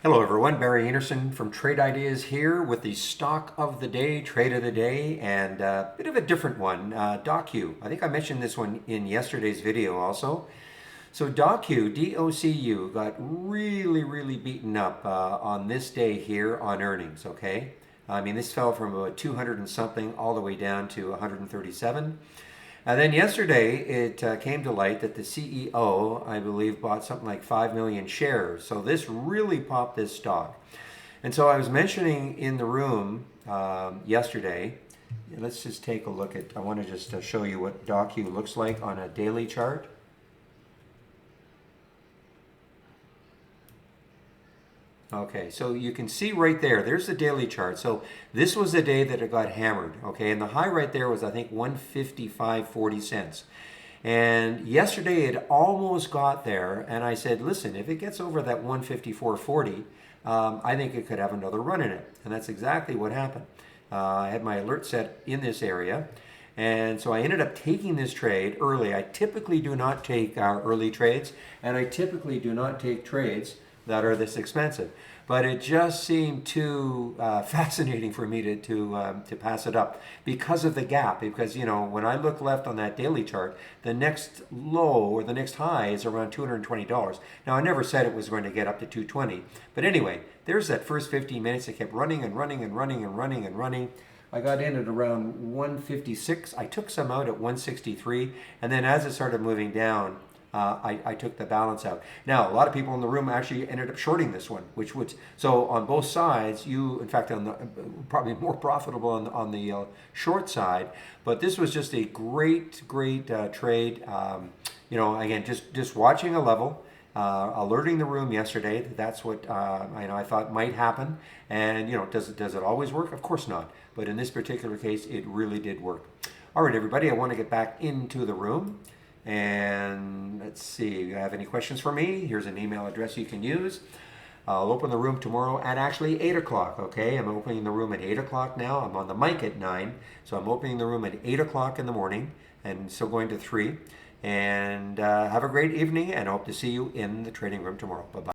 Hello everyone, Barry Anderson from Trade Ideas here with the stock of the day, trade of the day, and a bit of a different one, DOCU. I think I mentioned this one in yesterday's video also. So DOCU, D-O-C-U, got really beaten up on this day here on earnings, okay? I mean, this fell from about 200 and something all the way down to 137. And then yesterday, it came to light that the CEO, I believe, bought something like 5 million shares. So this really popped this stock. And so I was mentioning in the room yesterday, let's just take a look at, I want to just show you what DOCU looks like on a daily chart. Okay, so you can see right there, there's the daily chart. So this was the day that it got hammered, okay? And the high right there was, I think, 155.40 cents. And yesterday it almost got there, and I said, listen, if it gets over that 154.40, I think it could have another run in it. And that's exactly what happened. I had my alert set in this area, and so I ended up taking this trade early. I typically do not take early trades, and I typically do not take trades that are this expensive. But it just seemed too fascinating for me to pass it up because of the gap. Because, you know, when I look left on that daily chart, the next low or the next high is around $220. Now, I never said it was going to get up to 220. But anyway, there's that first 15 minutes. It kept running and running and running and running and running. I got in at around 156. I took some out at 163. And then as it started moving down, I took the balance out. Now, a lot of people in the room actually ended up shorting this one, which would, so on both sides, you, in fact, on the, probably more profitable on the short side, but this was just a great trade. You know, again, just watching a level, alerting the room yesterday that that's what I thought might happen. And, you know, does it always work? Of course not. But in this particular case, it really did work. All right, everybody, I want to get back into the room. And let's see, if you have any questions for me, here's an email address you can use. I'll open the room tomorrow at actually 8 o'clock, okay? I'm opening the room at 8 o'clock now. I'm on the mic at 9, so I'm opening the room at 8 o'clock in the morning and still going to 3. And have a great evening, and I hope to see you in the trading room tomorrow. Bye-bye.